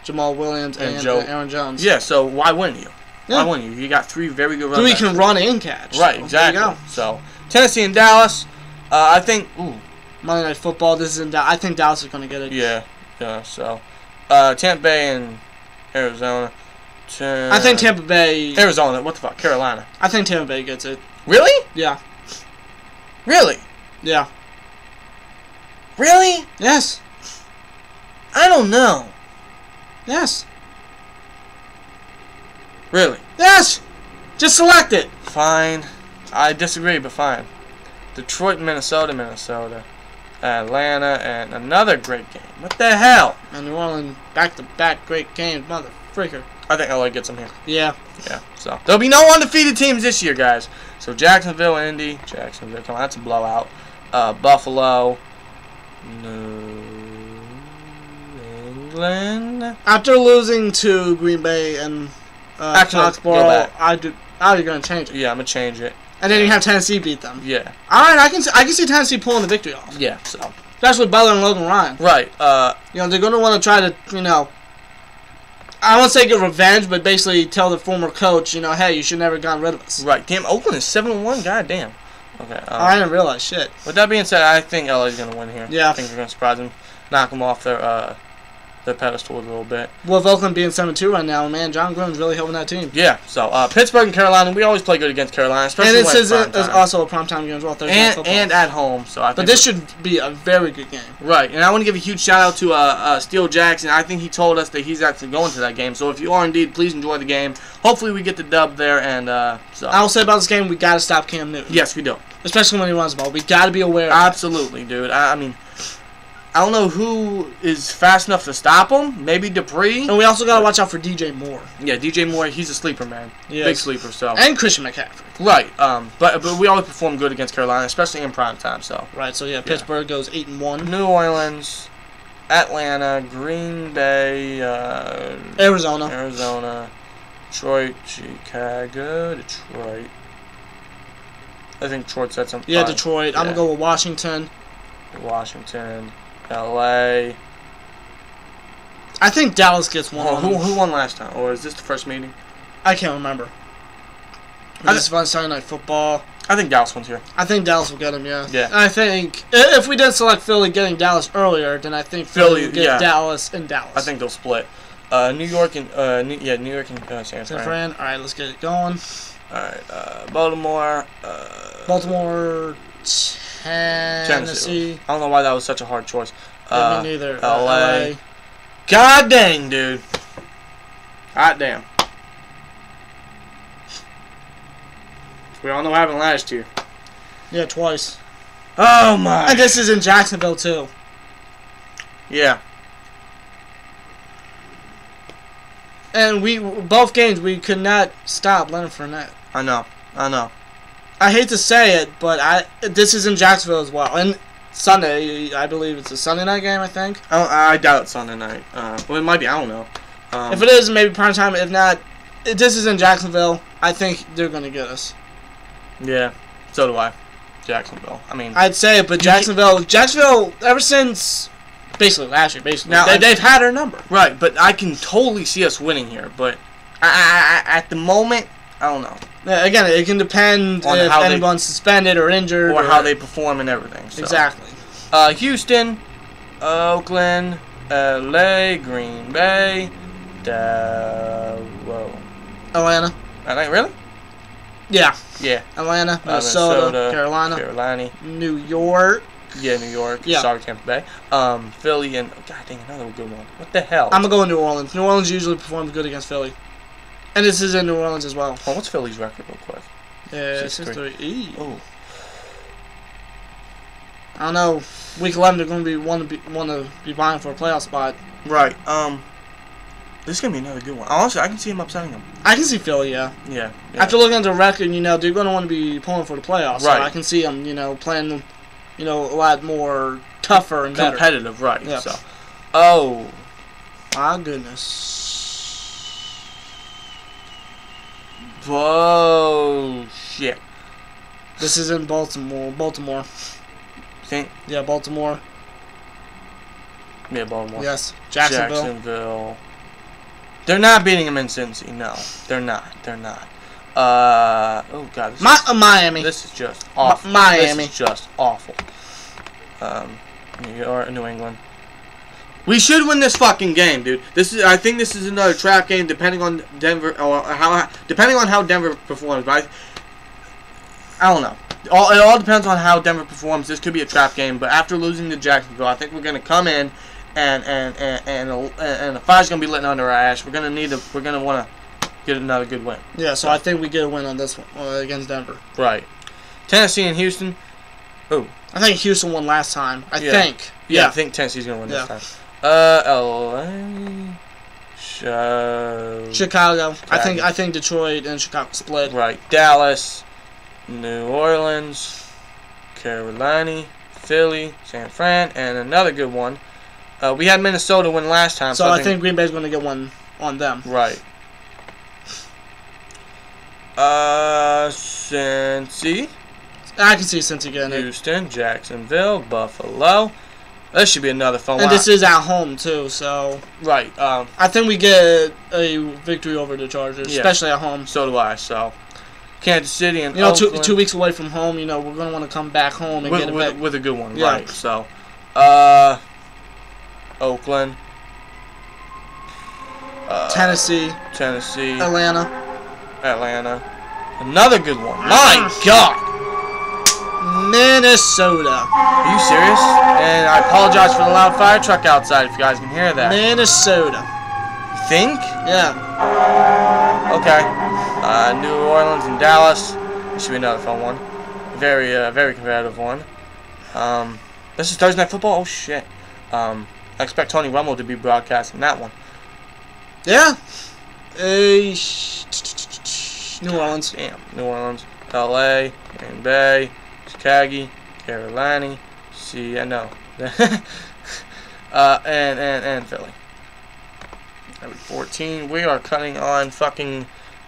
Jamal Williams, and Aaron Jones. Yeah, so why wouldn't you? Yeah. Why wouldn't you? You got 3 very good running backs. 3 can run and catch. Right, exactly. There you go. So, Tennessee and Dallas, I think... Ooh. Monday Night Football, this is in Dallas. I think Dallas is going to get it. Yeah, so... Tampa Bay and Arizona. I think Tampa Bay... Arizona, what the fuck? Carolina. I think Tampa Bay gets it. Really? Yeah. Really? Yeah. Really? Yes. I don't know. Yes. Really? Yes! Just select it. Fine. I disagree, but fine. Detroit, Minnesota. Atlanta, and another great game. What the hell? And New Orleans, back-to-back great games. Mother freaker. I think LA gets them here. Yeah. Yeah, so. There'll be no undefeated teams this year, guys. So Jacksonville, Indy. Jacksonville, come on, that's a blowout. Buffalo. New England. After losing to Green Bay and Foxborough, you're going to change it. Yeah, I'm going to change it. And then you have Tennessee beat them. Yeah. All right, I can see Tennessee pulling the victory off. Yeah, so. Especially Butler and Logan Ryan. Right. You know, they're going to want to try to, you know, I won't say get revenge, but basically tell the former coach, you know, hey, you should never have gotten rid of us. Right. Damn, Oakland is 7-1. God damn. Okay. I didn't realize shit. With that being said, I think LA's going to win here. Yeah. I think they're going to surprise them, knock them off their pedestal a little bit. Well, with Oakland being 7-2 right now, man, John Gruden's really helping that team. Yeah, so Pittsburgh and Carolina, we always play good against Carolina, especially when it's prime time. And it's also a primetime game as well, Thursday Night Football. And at home. But this should be a very good game. Right, and I want to give a huge shout out to Steele Jackson. I think he told us that he's actually going to that game. So if you are indeed, please enjoy the game. Hopefully we get the dub there. And so I will say about this game, we got to stop Cam Newton. Yes, we do. Especially when he runs the ball. We got to be aware of Absolutely, dude. I mean, I don't know who is fast enough to stop him. Maybe Dupree. And we also got to watch out for DJ Moore. Yeah, DJ Moore, he's a sleeper, man. Yes. Big sleeper, so. And Christian McCaffrey. Right, but we always perform good against Carolina, especially in prime time, so. Right, so yeah, Pittsburgh goes 8-1. New Orleans, Atlanta, Green Bay, Arizona, Detroit, Chicago, Detroit. I think Detroit said something. Yeah, Detroit. Yeah. I'm going to go with Washington. LA. I think Dallas gets one. Who won last time? Or is this the first meeting? I can't remember. This is on Sunday Night Football. I think Dallas wins here. I think Dallas will get him, yeah. Yeah. And I think if we didn't select Philly getting Dallas earlier, then I think Philly will get Dallas and Dallas. I think they'll split. New York and San Fran. All right, let's get it going. All right, Baltimore. Tennessee. I don't know why that was such a hard choice. Me neither. LA. God dang, dude. Hot damn. We all know what happened last year. Yeah, twice. Oh my. And this is in Jacksonville too. Yeah. And both games we could not stop Leonard Fournette. I know. I hate to say it, but this is in Jacksonville as well. And Sunday, I believe it's a Sunday night game, I think. I doubt it's Sunday night. Well, it might be. I don't know. If it is, maybe prime time. If not, if this is in Jacksonville, I think they're going to get us. Yeah, so do I. Jacksonville. I mean, I'd say it, but Jacksonville, ever since basically last year, they've had our number. Right, but I can totally see us winning here. But at the moment, I don't know. Yeah, again, it can depend on if anyone's suspended or injured, or how they perform and everything. So. Exactly. Houston, Oakland, LA, Green Bay, Atlanta. Really? Yeah. Yeah. Atlanta, Minnesota, Carolina, New York. Yeah, New York. Yeah. Sorry, Tampa Bay. Philly and God dang, another good one. What the hell? I'm gonna go with New Orleans. New Orleans usually performs good against Philly, and this is in New Orleans as well. Oh, what's Philly's record, real quick? Yeah, 6-3. Oh. I don't know. Week 11, they're going to want to be vying for a playoff spot. Right. This is going to be another good one. Honestly, I can see him upsetting them. I can see Philly, yeah. Yeah. After looking at the record, they're going to want to be pulling for the playoffs. Right. So I can see them, playing, a lot more tougher and better. Competitive, right. Yeah. So. Oh. My goodness. Whoa. Shit. This is in Baltimore. Think? Yeah, Baltimore. Yeah, Baltimore. Yes. Jacksonville. They're not beating them in Cincy. No, they're not. Oh God. Miami. This is just awful. Miami. This is just awful. New York, New England. We should win this fucking game, dude. I think this is another trap game, depending on Denver or depending on how Denver performs. But I don't know. It all depends on how Denver performs. This could be a trap game, but after losing to Jacksonville, I think we're gonna come in and the fire's gonna be lit under our ass. We're gonna want to get another good win. Yeah, so I think we get a win on this one against Denver. Right. Tennessee and Houston. Oh. I think Houston won last time. I think. Yeah, I think Tennessee's gonna win this time. LA. Chicago. I think Detroit and Chicago split. Right. Dallas. New Orleans, Carolina, Philly, San Fran, and another good one. We had Minnesota win last time. So I think Green Bay's going to get one on them. Right. Cincy. I can see Cincy getting it. Houston, Jacksonville, Buffalo. This should be another fun one. And this is at home, too, so... Right. I think we get a victory over the Chargers, especially at home. So do I, so... Kansas City and Oakland. 2 weeks away from home, we're going to want to come back home and get it back. With a good one, right. So, Oakland. Tennessee. Atlanta. Another good one. My God. Minnesota. Are you serious? And I apologize for the loud fire truck outside if you guys can hear that. Minnesota. You think? Yeah. Okay. New Orleans and Dallas. This should be another fun one. Very competitive one. This is Thursday Night Football. Oh shit. I expect Tony Romo to be broadcasting that one. Yeah. New Orleans. Damn. New Orleans. LA. Green Bay. Chicago. Carolina. And Philly. Every 14. We are cutting on fucking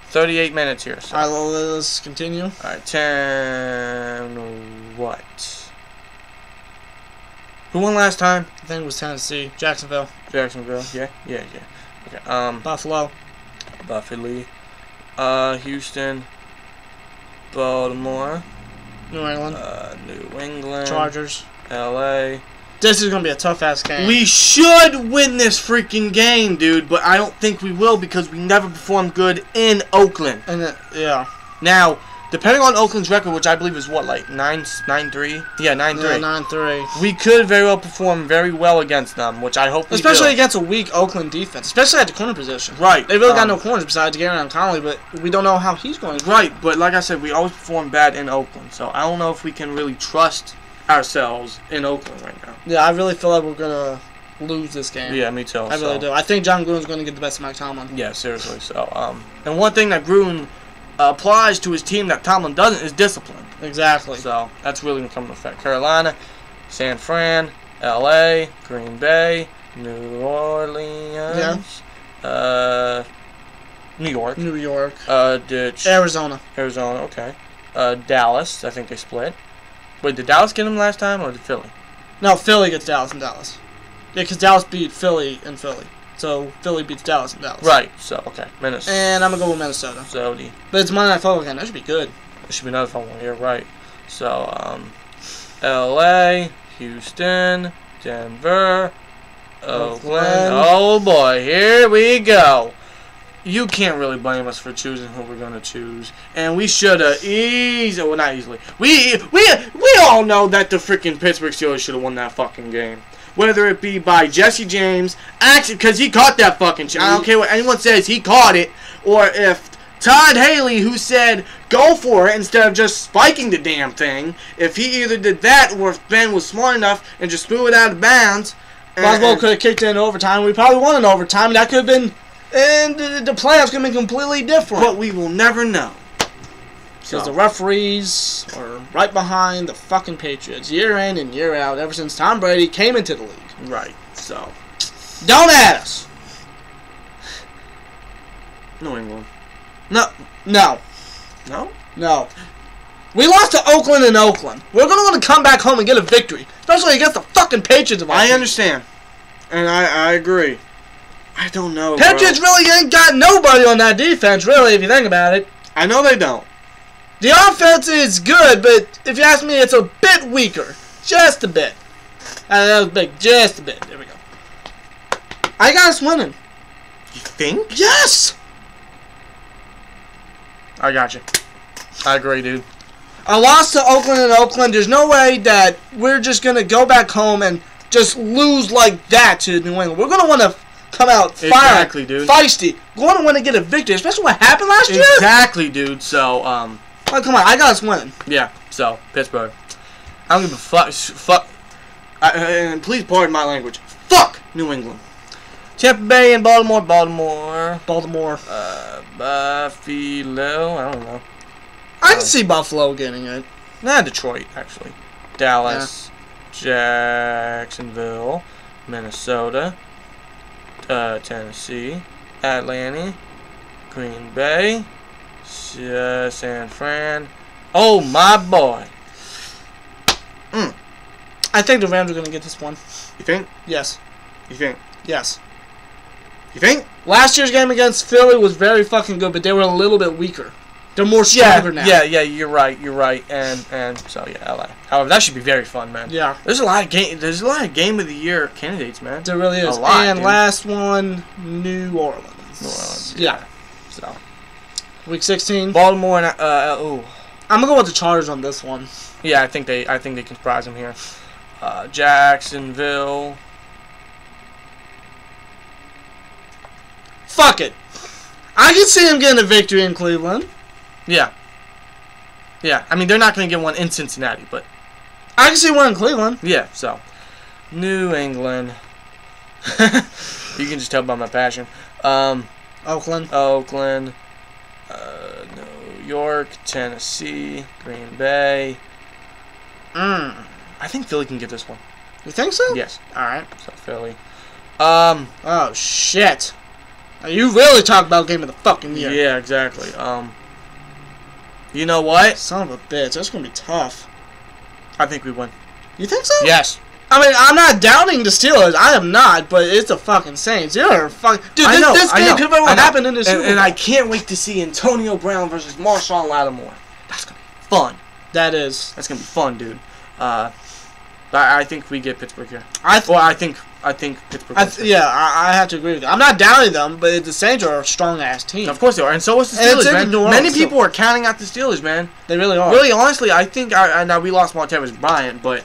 38 minutes here. So. Alright, well, let's continue. Alright, 10. What? Who won last time? I think it was Tennessee. Jacksonville. Yeah. Okay. Buffalo. Houston. Baltimore. New England. New England. Chargers. LA. This is going to be a tough-ass game. We should win this freaking game, dude, but I don't think we will because we never performed good in Oakland. Yeah. Now, depending on Oakland's record, which I believe is what, like 9-3? Yeah, 9-3. Yeah, 9-3. We could very well perform very well against them, which I hope we Especially do. against a weak Oakland defense, especially at the corner position. Right. They really got no corners besides Garrett and Connolly, but we don't know how he's going to. Right, but like I said, we always perform bad in Oakland, so I don't know if we can really trust ourselves in Oakland right now. Yeah, I really feel like we're going to lose this game. Yeah, me too. I really do. I think John Gruden's going to get the best of Mike Tomlin. Yeah, seriously. So, and one thing that Gruden applies to his team that Tomlin doesn't is discipline. Exactly. So that's really going to come into effect. Carolina, San Fran, LA, Green Bay, New Orleans, New York. New York. Arizona. Arizona. Okay. Dallas. I think they split. Wait, did Dallas get them last time or did Philly? No, Philly gets Dallas and Dallas. Yeah, because Dallas beat Philly and Philly. So Philly beats Dallas and Dallas. Right. So okay, Minnesota. And I'm gonna go with Minnesota. But it's Monday Night Football again. That should be good. It should be another fun one. You're right. So L.A., Houston, Denver, Oakland. Oh boy, here we go. You can't really blame us for choosing who we're gonna choose, and we should have well, not easily. We all know that the freaking Pittsburgh Steelers should have won that fucking game. Whether it be by Jesse James, actually, because he caught that fucking shit. I don't care what anyone says, he caught it. Or if Todd Haley, who said, go for it, instead of just spiking the damn thing, if he either did that, or if Ben was smart enough and just threw it out of bounds. Boswell could have kicked it in overtime. We probably won in overtime. That could have been, and the playoffs could have been completely different. But we will never know. Because the referees are right behind the fucking Patriots, year in and year out, ever since Tom Brady came into the league. Right, so. Don't add us. New England. No. No. No? No. We lost to Oakland in Oakland. We're going to want to come back home and get a victory. Especially against the fucking Patriots. I understand. And I agree. I don't know, Patriots really ain't got nobody on that defense, really, if you think about it. I know they don't. The offense is good, but if you ask me, it's a bit weaker. Just a bit. That was big. Just a bit. There we go. I got us winning. You think? Yes! I got you. I agree, dude. A loss to Oakland and Oakland, there's no way that we're just going to go back home and just lose like that to New England. We're going to want to come out exactly, dude. Feisty. We're going to want to get a victory, especially what happened last year. Exactly, dude. So, oh, come on, I got us winning. Yeah, so, Pittsburgh. I don't give a fuck. And please pardon my language. Fuck New England. Tampa Bay and Baltimore. Baltimore. Buffalo. I don't know. I can see Buffalo getting it. Nah, Detroit, actually. Dallas. Yeah. Jacksonville. Minnesota. Tennessee. Atlanta. Green Bay. San Fran. Oh, my boy. I think the Rams are going to get this one. You think? Yes. You think? Yes. You think? Last year's game against Philly was very fucking good, but they were a little bit weaker. They're more stronger now. Yeah, you're right. And so yeah, LA. However, that should be very fun, man. Yeah. There's a lot of game of the year candidates, man. There really is. A lot, and dude. last one, New Orleans. Yeah. So Week 16. Baltimore and I'm gonna go with the Chargers on this one. Yeah, I think they can surprise them here. Jacksonville. Fuck it. I can see him getting a victory in Cleveland. Yeah. Yeah, I mean, they're not going to get one in Cincinnati, but... I can see one in Cleveland. Yeah, so... New England. You can just tell by my passion. Oakland. New York, Tennessee, Green Bay. I think Philly can get this one. You think so? Yes. Alright. So, Philly. Oh, shit. You really talk about game of the fucking year. Yeah, exactly. You know what? Son of a bitch. That's going to be tough. I think we win. You think so? Yes. I mean, I'm not doubting the Steelers. I am not, but it's the fucking Saints. You're fucking... Dude, this game could have happened in the Super Bowl. And I can't wait to see Antonio Brown versus Marshawn Lattimore. That's going to be fun. That is. That's going to be fun, dude. I think we get Pittsburgh here. I think Pittsburgh. I have to agree with you. I'm not doubting them, but the Saints are a strong-ass team. Of course they are, and so is the Steelers, man. Many people are counting out the Steelers, man. They really are. Really, honestly, I think... now, we lost Montavis Bryant, but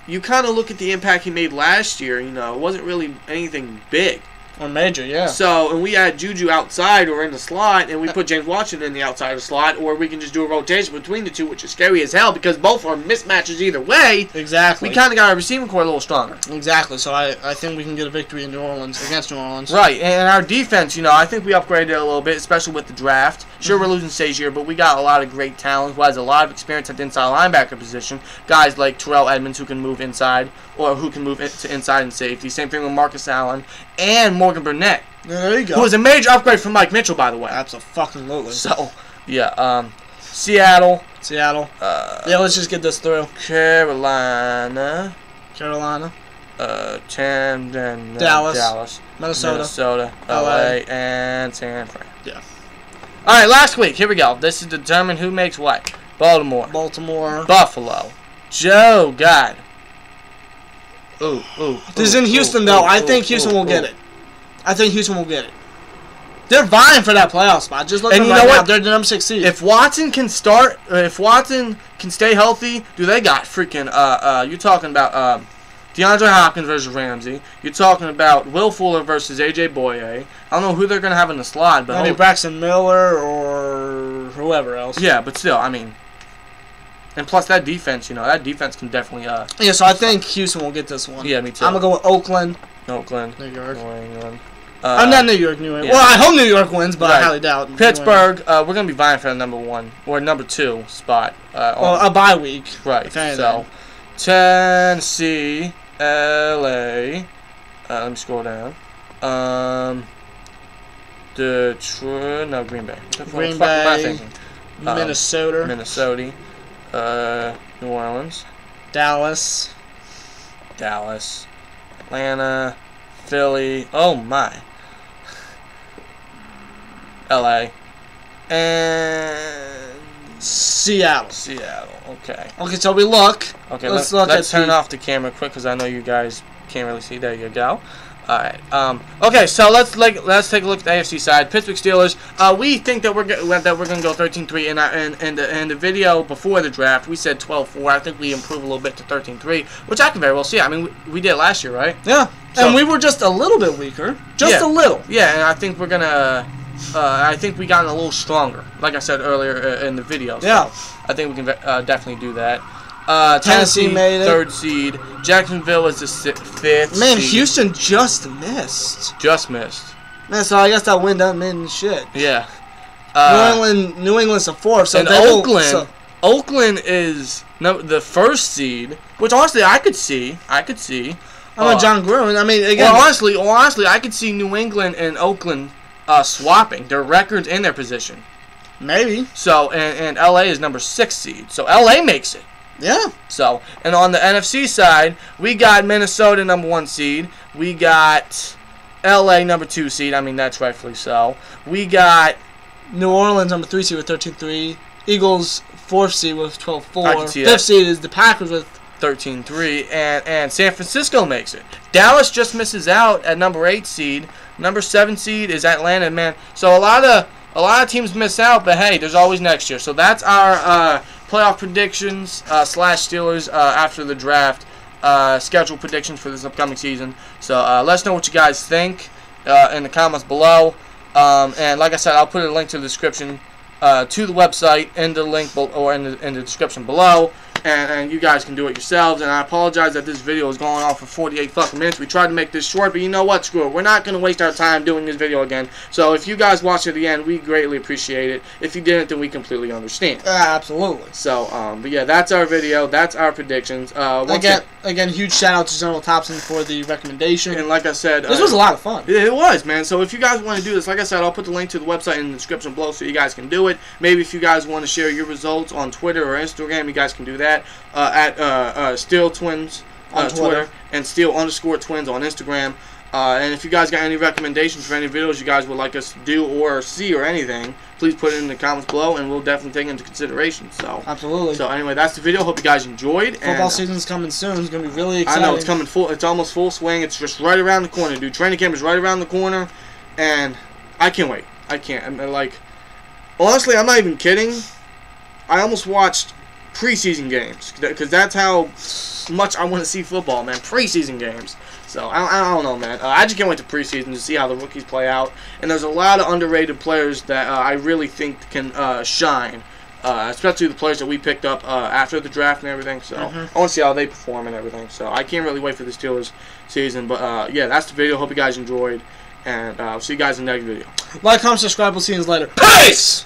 you kind of look at the impact he made last year, you know, it wasn't really anything big. Or major, yeah. So, and we had Juju outside or in the slot, and we put James Washington in the outside of the slot, or we can just do a rotation between the two, which is scary as hell, because both are mismatches either way. Exactly. We kind of got our receiving core a little stronger. Exactly, so I think we can get a victory in New Orleans, against New Orleans. Right, and our defense, you know, I think we upgraded it a little bit, especially with the draft. Sure, we're losing Sazier, but we got a lot of great talent who has a lot of experience at the inside linebacker position. Guys like Terrell Edmonds who can move inside, or who can move to inside and safety. Same thing with Marcus Allen. And Morgan Burnett. Yeah, there you go. Who was a major upgrade from Mike Mitchell, by the way. Absolutely. So, yeah, Seattle. Seattle. Yeah, let's just get this through. Carolina. Dallas. Minnesota. LA, and San Fran. Yeah. Alright, last week. Here we go. This is determine who makes what. Baltimore. Buffalo. Joe, God. Ooh. This is in Houston, though. I think Houston will get it. They're vying for that playoff spot. Just look at them right now. They're the number 6 seed. If Watson can stay healthy, dude, they got freaking, you're talking about, DeAndre Hopkins versus Ramsey. You're talking about Will Fuller versus A.J. Boye. I don't know who they're going to have in the slot, but maybe Braxton Miller or whoever else. Yeah, but still, I mean, and plus that defense, that defense can definitely. Yeah, so I think Houston will get this one. Yeah, me too. I'm gonna go with Oakland. New York. New England. I'm not New York. Yeah. Well, I hope New York wins, but I highly doubt. Pittsburgh. We're gonna be vying for the number 1 or number 2 spot. A bye week. Right. So, Tennessee, LA. Let me scroll down. Detroit. No, Green Bay. Green Bay. Minnesota. New Orleans. Dallas. Atlanta. Philly. Oh my. LA. And Seattle. Okay. Okay, so we look. Okay, let's turn off the camera quick because I know you guys can't really see. There you go. Alright. Okay, so let's take a look at the AFC side. Pittsburgh Steelers. We think that we're gonna go 13-3. In the video before the draft, we said 12-4. I think we improved a little bit to 13-3, which I can very well see. I mean, we did it last year, right? Yeah. So, and we were just a little bit weaker. A little. Yeah, and I think we're gonna. I think we got a little stronger, like I said earlier in the video. So yeah. I think we can definitely do that. Tennessee made it. 3rd seed. Jacksonville is the 5th Man, seed. Houston just missed. Man, so I guess that win doesn't mean shit. Yeah. New England's the 4th. So and Oakland is the 1st seed, which honestly I could see. I'm John Gruden. I mean, again. Well, honestly, I could see New England and Oakland swapping their records and their position. Maybe. So and LA is number 6 seed. So LA makes it. Yeah. So, and on the NFC side, we got Minnesota number 1 seed. We got LA number 2 seed. I mean, that's rightfully so. We got New Orleans number 3 seed with 13-3. Eagles 4th seed with 12-4. I can see 5th seed is the Packers with 13-3, and San Francisco makes it. Dallas just misses out at number 8 seed. Number 7 seed is Atlanta, man. So a lot of teams miss out, but hey, there's always next year. So that's our playoff predictions / Steelers after the draft schedule predictions for this upcoming season. So let us know what you guys think in the comments below. And like I said, I'll put a link to the description to the website in the link or in the description below. And you guys can do it yourselves. And I apologize that this video is going on for 48 fucking minutes. We tried to make this short, but you know what? Screw it. We're not going to waste our time doing this video again. So if you guys watch it to the end, we greatly appreciate it. If you didn't, then we completely understand. Absolutely. So, but yeah, that's our video. That's our predictions. Again, huge shout out to General Thompson for the recommendation. And like I said, this was a lot of fun. It was, man. So if you guys want to do this, like I said, I'll put the link to the website in the description below so you guys can do it. Maybe if you guys want to share your results on Twitter or Instagram, you guys can do that. At Steel Twins on Twitter and Steel_Twins on Instagram. And if you guys got any recommendations for any videos you guys would like us to do or see or anything, please put it in the comments below, and we'll definitely take it into consideration. So absolutely. So anyway, that's the video. Hope you guys enjoyed. Football season's coming soon. It's gonna be really exciting. I know it's coming full. It's almost full swing. It's just right around the corner, dude. Training camp is right around the corner, and I can't wait. I can't. I'm like, honestly, I'm not even kidding. I almost watched preseason games because that's how much I want to see football, man. Preseason games. So I don't know, man. I just can't wait to preseason to see how the rookies play out. And there's a lot of underrated players that I really think can shine, especially the players that we picked up after the draft and everything. So I want to see how they perform and everything. So I can't really wait for the Steelers season. But yeah, that's the video. Hope you guys enjoyed, and I'll see you guys in the next video. Like, comment, subscribe. We'll see you later. Peace.